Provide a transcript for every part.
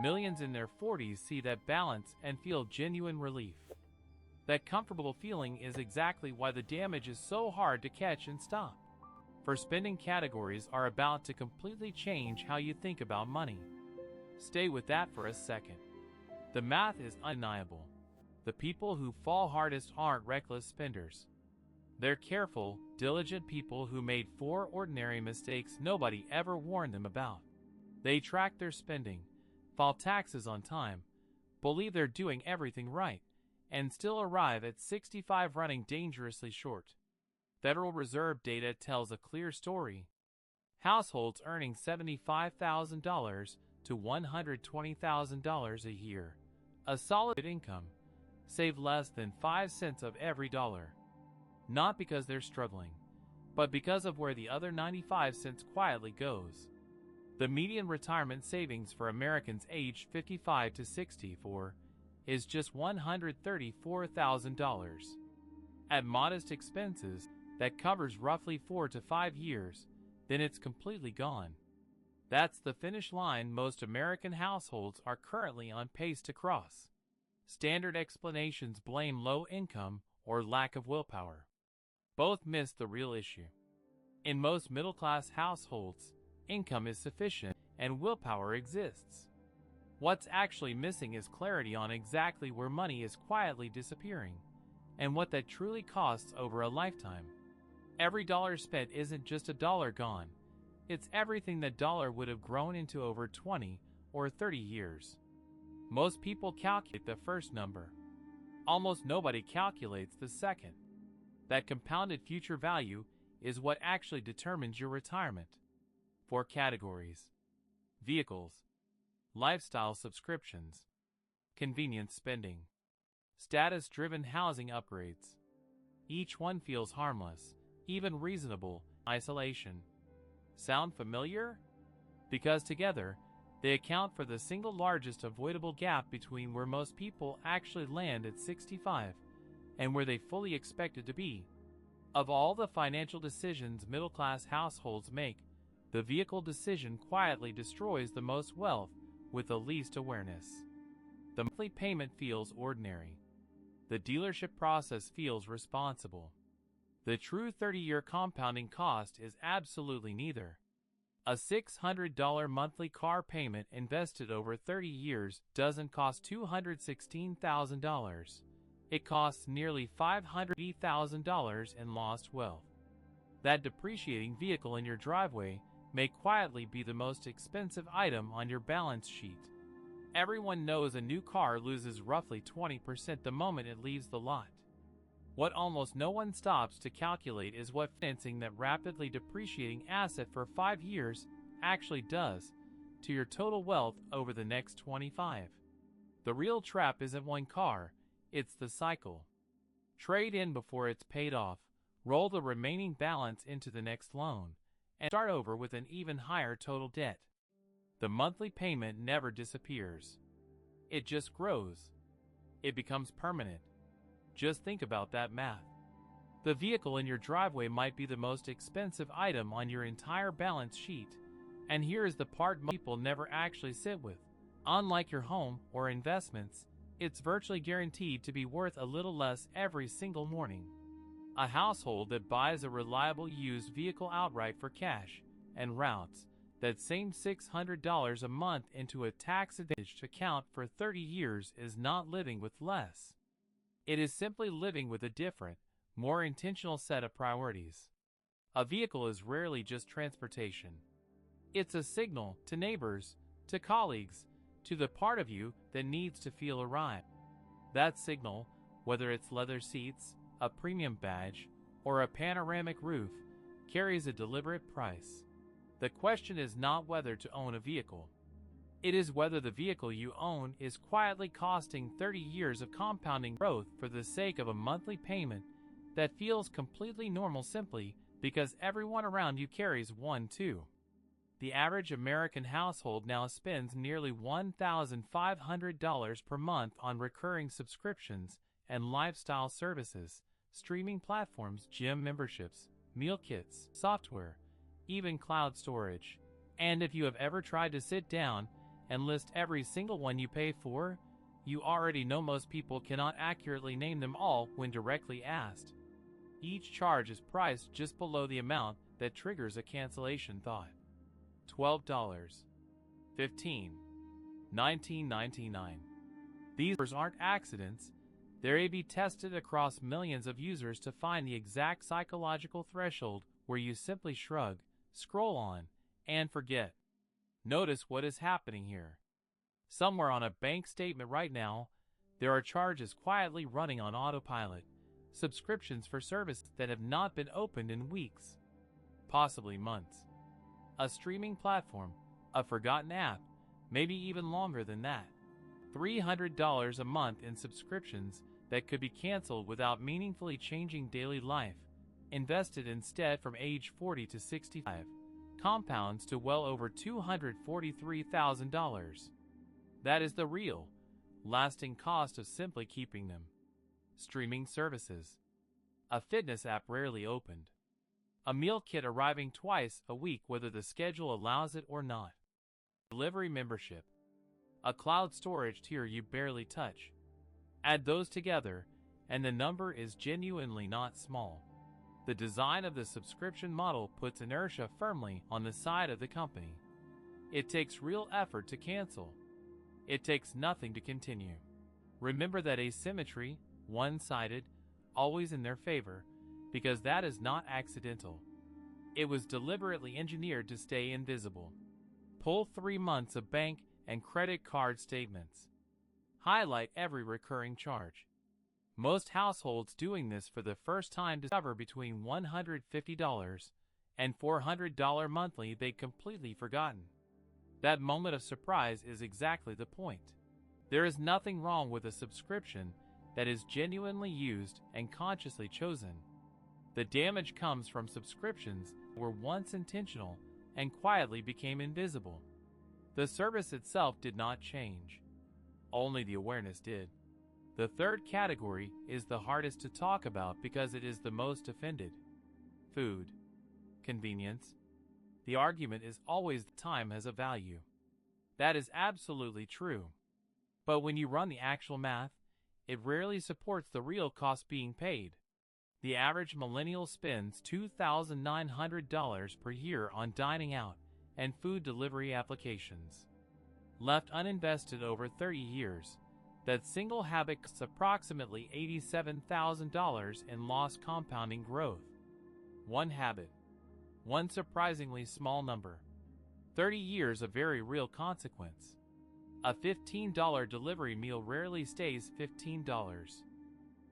millions in their 40s see that balance and feel genuine relief. That comfortable feeling is exactly why the damage is so hard to catch and stop. For spending categories are about to completely change how you think about money. Stay with that for a second. The math is undeniable. The people who fall hardest aren't reckless spenders. They're careful, diligent people who made 4 ordinary mistakes nobody ever warned them about. They track their spending, file taxes on time, believe they're doing everything right, and still arrive at 65 running dangerously short. Federal Reserve data tells a clear story. Households earning $75,000 to $120,000 a year, a solid income, save less than 5 cents of every dollar. Not because they're struggling, but because of where the other 95 cents quietly goes. The median retirement savings for Americans aged 55 to 64 is just $134,000. At modest expenses, that covers roughly 4 to 5 years, then it's completely gone. That's the finish line most American households are currently on pace to cross. Standard explanations blame low income or lack of willpower. Both miss the real issue. In most middle-class households, income is sufficient and willpower exists. What's actually missing is clarity on exactly where money is quietly disappearing, and what that truly costs over a lifetime. Every dollar spent isn't just a dollar gone, it's everything that dollar would have grown into over 20 or 30 years. Most people calculate the first number. Almost nobody calculates the second. That compounded future value is what actually determines your retirement. 4 categories: vehicles, lifestyle subscriptions, convenience spending, status-driven housing upgrades. Each one feels harmless, even reasonable, isolation. Sound familiar? Because together, they account for the single largest avoidable gap between where most people actually land at 65 and where they fully expected to be. Of all the financial decisions middle-class households make, the vehicle decision quietly destroys the most wealth with the least awareness. The monthly payment feels ordinary. The dealership process feels responsible. The true 30-year compounding cost is absolutely neither. A $600 monthly car payment invested over 30 years doesn't cost $216,000. It costs nearly $580,000 in lost wealth. That depreciating vehicle in your driveway may quietly be the most expensive item on your balance sheet. Everyone knows a new car loses roughly 20% the moment it leaves the lot. What almost no one stops to calculate is what financing that rapidly depreciating asset for 5 years actually does to your total wealth over the next 25. The real trap isn't one car, it's the cycle. Trade in before it's paid off, roll the remaining balance into the next loan, and start over with an even higher total debt. The monthly payment never disappears. It just grows. It becomes permanent. Just think about that math. The vehicle in your driveway might be the most expensive item on your entire balance sheet, and here is the part most people never actually sit with. Unlike your home or investments, it's virtually guaranteed to be worth a little less every single morning. A household that buys a reliable used vehicle outright for cash and routes that same $600 a month into a tax-advantaged account for 30 years is not living with less. It is simply living with a different, more intentional set of priorities. A vehicle is rarely just transportation. It's a signal to neighbors, to colleagues, to the part of you that needs to feel arrived. That signal, whether it's leather seats, a premium badge, or a panoramic roof, carries a deliberate price. The question is not whether to own a vehicle. It is whether the vehicle you own is quietly costing 30 years of compounding growth for the sake of a monthly payment that feels completely normal simply because everyone around you carries one too. The average American household now spends nearly $1,500 per month on recurring subscriptions and lifestyle services, streaming platforms, gym memberships, meal kits, software, even cloud storage. And if you have ever tried to sit down and list every single one you pay for, you already know most people cannot accurately name them all when directly asked. Each charge is priced just below the amount that triggers a cancellation thought. $12, $15, $19.99. These numbers aren't accidents. They're A/B tested across millions of users to find the exact psychological threshold where you simply shrug, scroll on, and forget. Notice what is happening here. Somewhere on a bank statement right now, there are charges quietly running on autopilot, subscriptions for services that have not been opened in weeks, possibly months. A streaming platform, a forgotten app, maybe even longer than that. $300 a month in subscriptions that could be canceled without meaningfully changing daily life, invested instead from age 40 to 65, compounds to well over $243,000. That is the real, lasting cost of simply keeping them. Streaming services. A fitness app rarely opened. A meal kit arriving twice a week whether the schedule allows it or not. Delivery membership. A cloud storage tier you barely touch. Add those together, and the number is genuinely not small. The design of the subscription model puts inertia firmly on the side of the company. It takes real effort to cancel. It takes nothing to continue. Remember that asymmetry, one-sided, always in their favor, because that is not accidental. It was deliberately engineered to stay invisible. Pull 3 months of bank and credit card statements. Highlight every recurring charge. Most households doing this for the first time discover between $150 and $400 monthly they'd completely forgotten. That moment of surprise is exactly the point. There is nothing wrong with a subscription that is genuinely used and consciously chosen. The damage comes from subscriptions that were once intentional and quietly became invisible. The service itself did not change. Only the awareness did. The third category is the hardest to talk about because it is the most offended. Food. Convenience. The argument is always that time has a value. That is absolutely true. But when you run the actual math, it rarely supports the real cost being paid. The average millennial spends $2,900 per year on dining out and food delivery applications. Left uninvested over 30 years, that single habit costs approximately $87,000 in lost compounding growth. One habit. One surprisingly small number. 30 years of very real consequence. A $15 delivery meal rarely stays $15.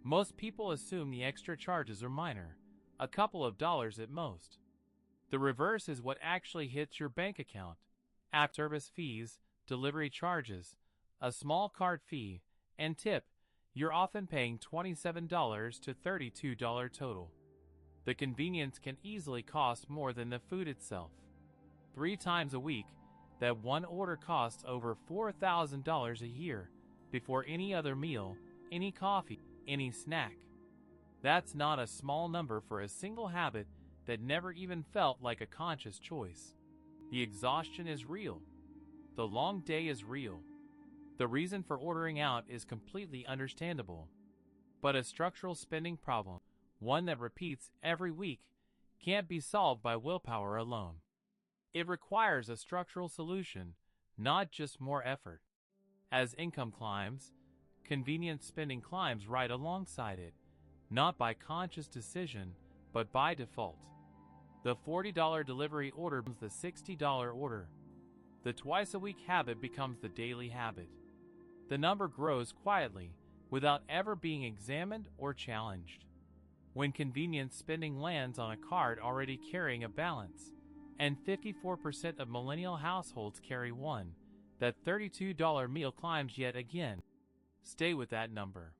Most people assume the extra charges are minor, a couple of dollars at most. The reverse is what actually hits your bank account. After service fees, delivery charges, a small card fee, and tip, you're often paying $27 to $32 total. The convenience can easily cost more than the food itself. 3 times a week, that one order costs over $4,000 a year before any other meal, any coffee, any snack. That's not a small number for a single habit that never even felt like a conscious choice. The exhaustion is real. The long day is real. The reason for ordering out is completely understandable. But a structural spending problem, one that repeats every week, can't be solved by willpower alone. It requires a structural solution, not just more effort. As income climbs, convenience spending climbs right alongside it, not by conscious decision, but by default. The $40 delivery order becomes the $60 order. The twice-a-week habit becomes the daily habit. The number grows quietly, without ever being examined or challenged. When convenience spending lands on a card already carrying a balance, and 54% of millennial households carry one, that $32 meal climbs yet again. Stay with that number.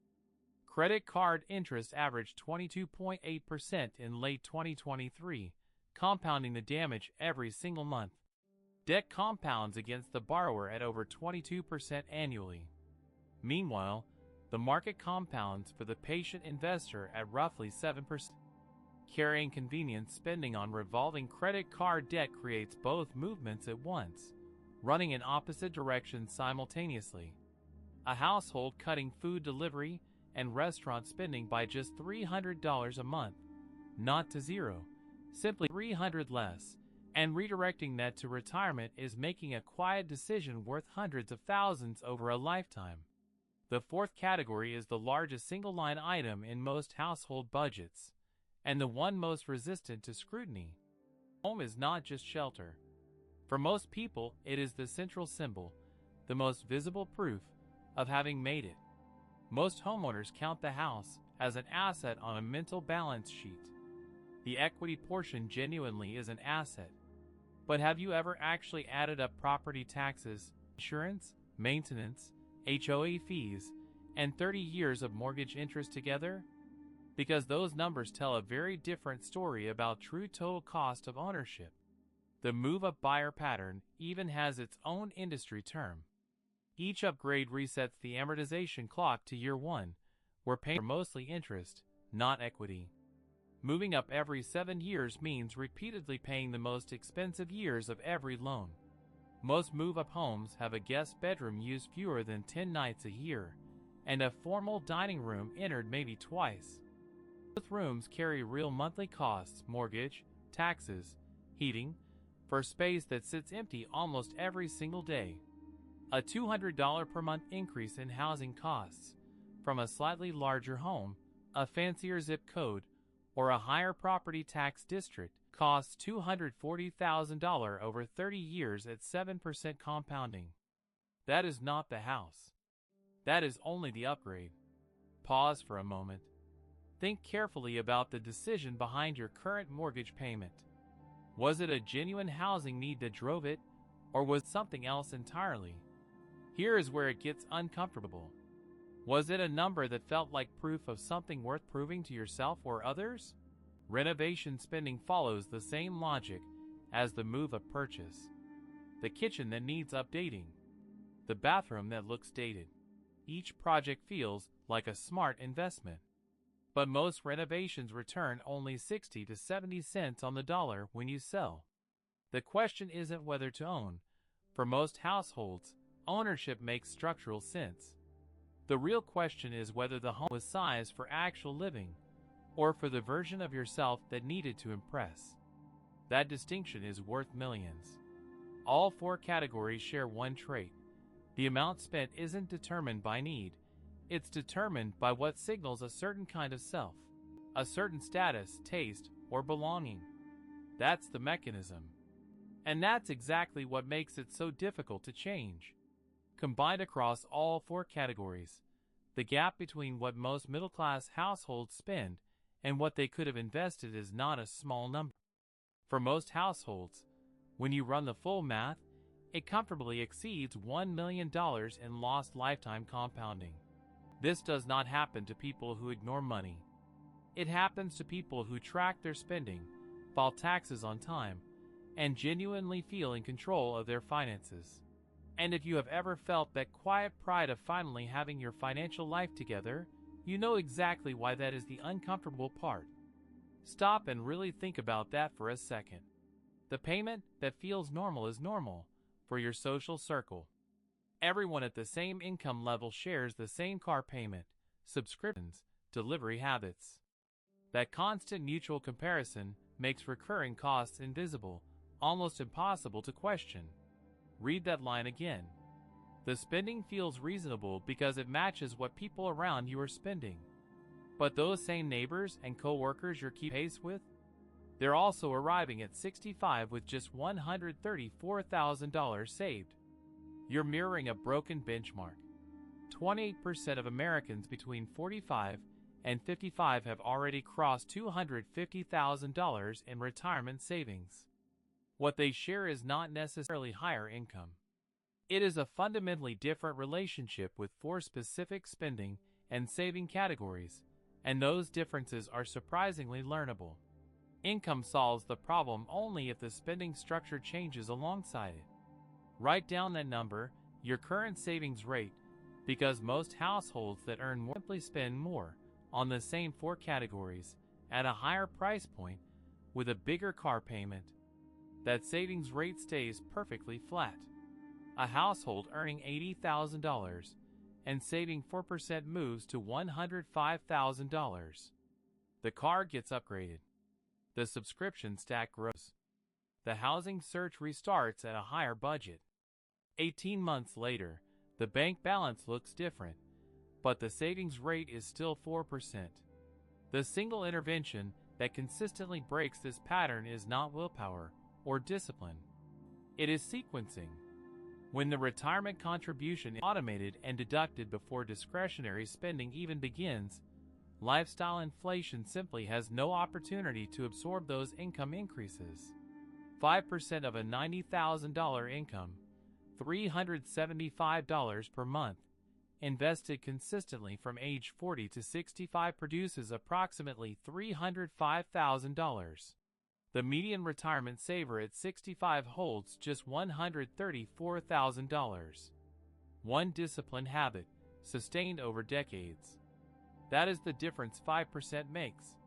Credit card interest averaged 22.8% in late 2023, compounding the damage every single month. Debt compounds against the borrower at over 22% annually. Meanwhile, the market compounds for the patient investor at roughly 7%. Carrying convenience spending on revolving credit card debt creates both movements at once. running in opposite directions simultaneously. A household cutting food delivery and restaurant spending by just $300 a month, not to zero, simply $300 less, and redirecting that to retirement is making a quiet decision worth hundreds of thousands over a lifetime. The fourth category is the largest single-line item in most household budgets, and the one most resistant to scrutiny. Home is not just shelter. For most people, it is the central symbol, the most visible proof of having made it. Most homeowners count the house as an asset on a mental balance sheet. The equity portion genuinely is an asset. But have you ever actually added up property taxes, insurance, maintenance, HOA fees, and 30 years of mortgage interest together? Because those numbers tell a very different story about true total cost of ownership. The move-up buyer pattern even has its own industry term. Each upgrade resets the amortization clock to year one, where paying are mostly interest, not equity. Moving up every 7 years means repeatedly paying the most expensive years of every loan. Most move-up homes have a guest bedroom used fewer than 10 nights a year, and a formal dining room entered maybe twice. Both rooms carry real monthly costs, mortgage, taxes, heating, for space that sits empty almost every single day. A $200 per month increase in housing costs from a slightly larger home, a fancier zip code, or a higher property tax district costs $240,000 over 30 years at 7% compounding. That is not the house. That is only the upgrade. Pause for a moment. Think carefully about the decision behind your current mortgage payment. Was it a genuine housing need that drove it, or was it something else entirely? Here is where it gets uncomfortable. Was it a number that felt like proof of something worth proving to yourself or others? Renovation spending follows the same logic as the move-up purchase. The kitchen that needs updating. The bathroom that looks dated. Each project feels like a smart investment. But most renovations return only 60 to 70 cents on the dollar when you sell. The question isn't whether to own. For most households, ownership makes structural sense. The real question is whether the home was sized for actual living, or for the version of yourself that needed to impress. That distinction is worth millions. All four categories share one trait. The amount spent isn't determined by need. It's determined by what signals a certain kind of self, a certain status, taste, or belonging. That's the mechanism. And that's exactly what makes it so difficult to change. Combined across all four categories, the gap between what most middle-class households spend and what they could have invested is not a small number. For most households, when you run the full math, it comfortably exceeds $1 million in lost lifetime compounding. This does not happen to people who ignore money. It happens to people who track their spending, file taxes on time, and genuinely feel in control of their finances. And if you have ever felt that quiet pride of finally having your financial life together, you know exactly why that is the uncomfortable part. Stop and really think about that for a second. The payment that feels normal is normal for your social circle. Everyone at the same income level shares the same car payment, subscriptions, delivery habits. That constant mutual comparison makes recurring costs invisible, almost impossible to question. Read that line again. The spending feels reasonable because it matches what people around you are spending. But those same neighbors and co-workers you're keeping pace with, they're also arriving at 65 with just $134,000 saved. You're mirroring a broken benchmark. 28% of Americans between 45 and 55 have already crossed $250,000 in retirement savings. What they share is not necessarily higher income. It is a fundamentally different relationship with four specific spending and saving categories, and those differences are surprisingly learnable. Income solves the problem only if the spending structure changes alongside it. Write down that number, your current savings rate, because most households that earn more simply spend more on the same four categories at a higher price point with a bigger car payment. That savings rate stays perfectly flat. A household earning $80,000 and saving 4% moves to $105,000. The car gets upgraded. The subscription stack grows. The housing search restarts at a higher budget. 18 months later, the bank balance looks different, but the savings rate is still 4%. The single intervention that consistently breaks this pattern is not willpower or discipline. It is sequencing. When the retirement contribution is automated and deducted before discretionary spending even begins, lifestyle inflation simply has no opportunity to absorb those income increases. 5% of a $90,000 income, $375 per month, invested consistently from age 40 to 65 produces approximately $305,000. The median retirement saver at 65 holds just $134,000. One disciplined habit, sustained over decades. That is the difference 5% makes.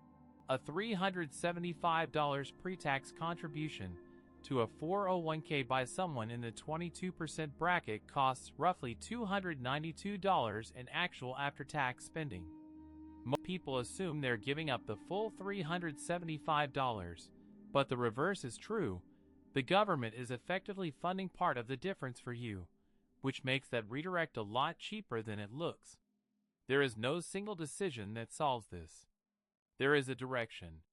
A $375 pre-tax contribution to a 401k by someone in the 22% bracket costs roughly $292 in actual after-tax spending. Most people assume they're giving up the full $375, but the reverse is true. The government is effectively funding part of the difference for you, which makes that redirect a lot cheaper than it looks. There is no single decision that solves this. There is a direction.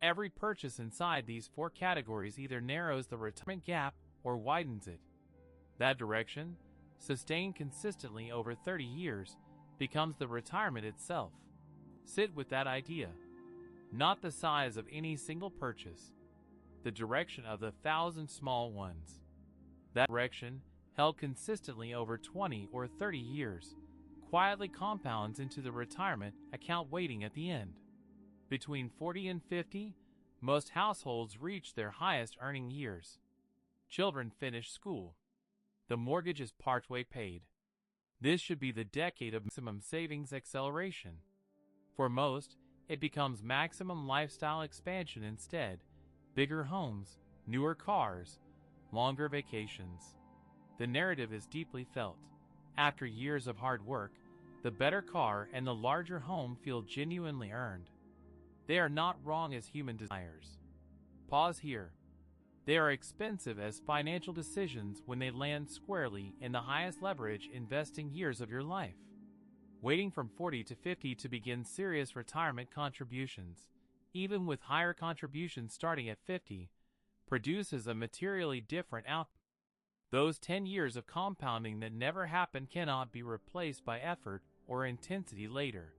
Every purchase inside these four categories either narrows the retirement gap or widens it. That direction, sustained consistently over 30 years, becomes the retirement itself. Sit with that idea. Not the size of any single purchase, the direction of the 1,000 small ones. That direction, held consistently over 20 or 30 years, quietly compounds into the retirement account waiting at the end. Between 40 and 50, most households reach their highest earning years. Children finish school. The mortgage is partway paid. This should be the decade of maximum savings acceleration. For most, it becomes maximum lifestyle expansion instead. Bigger homes, newer cars, longer vacations. The narrative is deeply felt. After years of hard work, the better car and the larger home feel genuinely earned. They are not wrong as human desires. Pause here. They are expensive as financial decisions when they land squarely in the highest leverage investing years of your life. Waiting from 40 to 50 to begin serious retirement contributions, even with higher contributions starting at 50, produces a materially different outcome. Those 10 years of compounding that never happened cannot be replaced by effort or intensity later.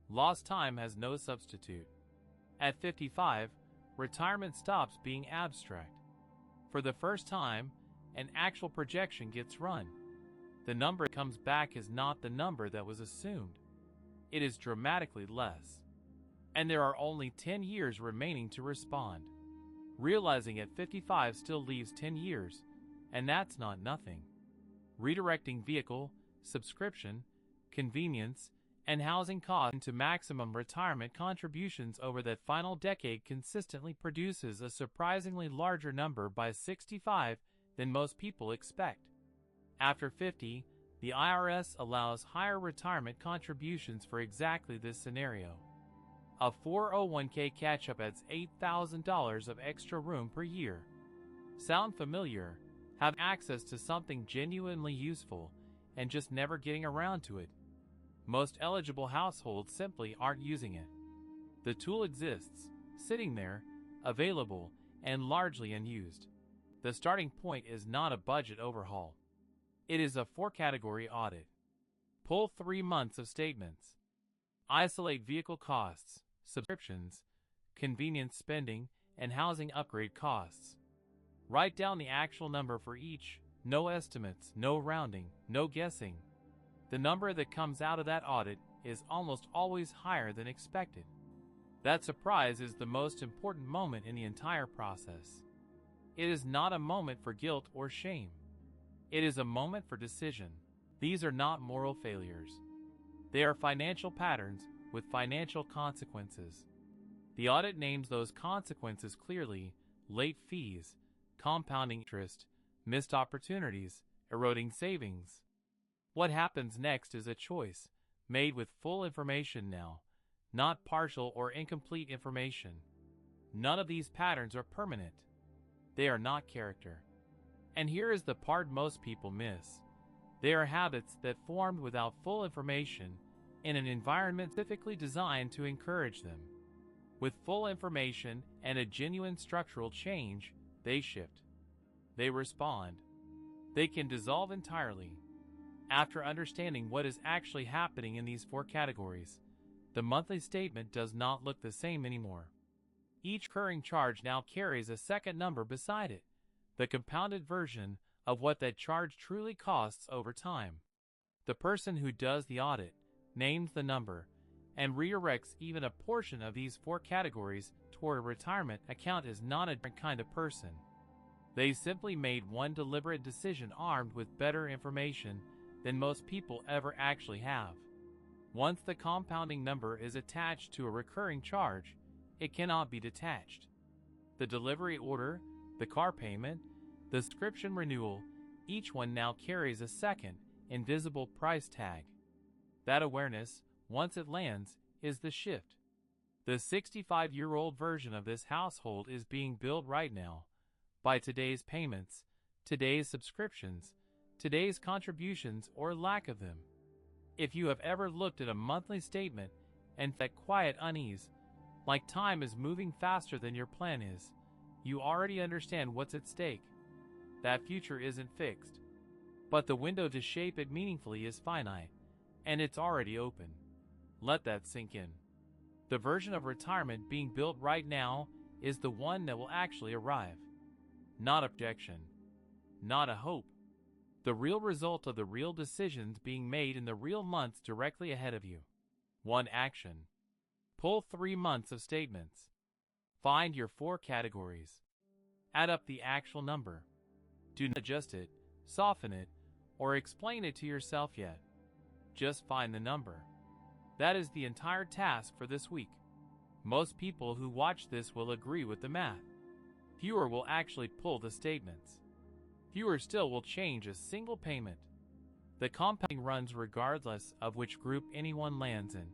Lost time has no substitute. At 55, retirement stops being abstract. For the first time, an actual projection gets run. The number that comes back is not the number that was assumed. It is dramatically less. And there are only 10 years remaining to respond. Realizing at 55 still leaves 10 years, and that's not nothing. Redirecting vehicle, subscription, convenience, and housing costs into maximum retirement contributions over that final decade consistently produces a surprisingly larger number by 65 than most people expect. After 50, the IRS allows higher retirement contributions for exactly this scenario. A 401k catch-up adds $8,000 of extra room per year. Sound familiar? Have access to something genuinely useful and just never getting around to it. Most eligible households simply aren't using it. The tool exists, sitting there, available, and largely unused. The starting point is not a budget overhaul. It is a 4-category audit. Pull 3 months of statements. Isolate vehicle costs, subscriptions, convenience spending, and housing upgrade costs. Write down the actual number for each. No estimates, no rounding, no guessing. The number that comes out of that audit is almost always higher than expected. That surprise is the most important moment in the entire process. It is not a moment for guilt or shame. It is a moment for decision. These are not moral failures. They are financial patterns with financial consequences. The audit names those consequences clearly: late fees, compounding interest, missed opportunities, eroding savings. What happens next is a choice, made with full information now, not partial or incomplete information. None of these patterns are permanent. They are not character. And here is the part most people miss. They are habits that formed without full information in an environment specifically designed to encourage them. With full information and a genuine structural change, they shift. They respond. They can dissolve entirely. After understanding what is actually happening in these four categories, the monthly statement does not look the same anymore. Each recurring charge now carries a second number beside it, the compounded version of what that charge truly costs over time. The person who does the audit names the number and redirects even a portion of these four categories toward a retirement account is not a different kind of person. They simply made one deliberate decision armed with better information than most people ever actually have. Once the compounding number is attached to a recurring charge, it cannot be detached. The delivery order, the car payment, the subscription renewal, each one now carries a second, invisible price tag. That awareness, once it lands, is the shift. The 65-year-old version of this household is being built right now, by today's payments, today's subscriptions, today's contributions or lack of them. If you have ever looked at a monthly statement and felt quiet unease, like time is moving faster than your plan is, you already understand what's at stake. That future isn't fixed, but the window to shape it meaningfully is finite, and it's already open. Let that sink in. The version of retirement being built right now is the one that will actually arrive. Not a projection, not a hope. The real result of the real decisions being made in the real months directly ahead of you. One action. Pull 3 months of statements. Find your 4 categories. Add up the actual number. Do not adjust it, soften it, or explain it to yourself yet. Just find the number. That is the entire task for this week. Most people who watch this will agree with the math. Fewer will actually pull the statements. Fewer still will change a single payment. The compounding runs regardless of which group anyone lands in,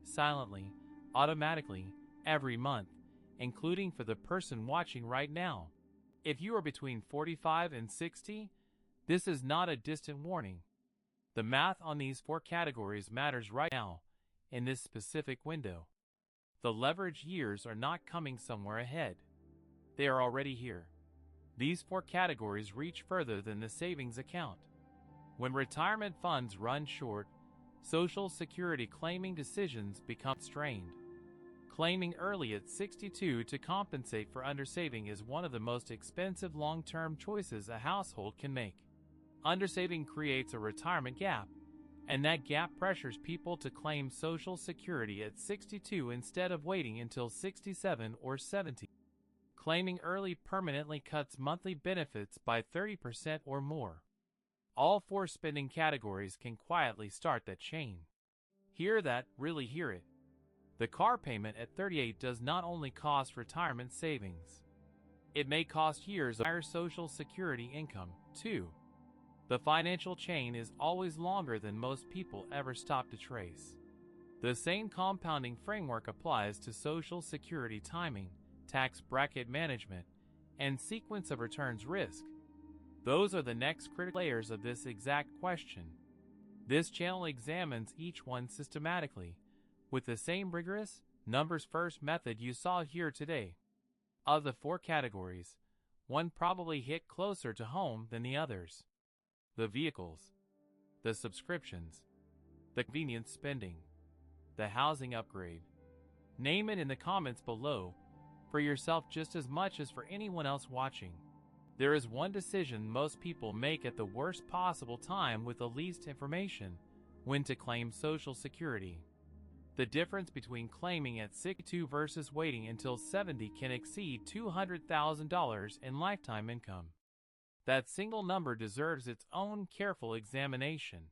silently, automatically, every month, including for the person watching right now. If you are between 45 and 60, this is not a distant warning. The math on these 4 categories matters right now, in this specific window. The leverage years are not coming somewhere ahead. They are already here. These 4 categories reach further than the savings account. When retirement funds run short, Social Security claiming decisions become strained. Claiming early at 62 to compensate for undersaving is one of the most expensive long-term choices a household can make. Undersaving creates a retirement gap, and that gap pressures people to claim Social Security at 62 instead of waiting until 67 or 70. Claiming early permanently cuts monthly benefits by 30% or more. All 4 spending categories can quietly start that chain. Hear that, really hear it. The car payment at 38 does not only cost retirement savings. It may cost years of higher Social Security income, too. The financial chain is always longer than most people ever stop to trace. The same compounding framework applies to Social Security timing, tax bracket management, and sequence of returns risk. Those are the next critical layers of this exact question. This channel examines each one systematically, with the same rigorous, numbers-first method you saw here today. Of the 4 categories, one probably hit closer to home than the others. The vehicles, the subscriptions, the convenience spending, the housing upgrade. Name it in the comments below, for yourself just as much as for anyone else watching. There is one decision most people make at the worst possible time with the least information: when to claim Social Security. The difference between claiming at 62 versus waiting until 70 can exceed $200,000 in lifetime income. That single number deserves its own careful examination.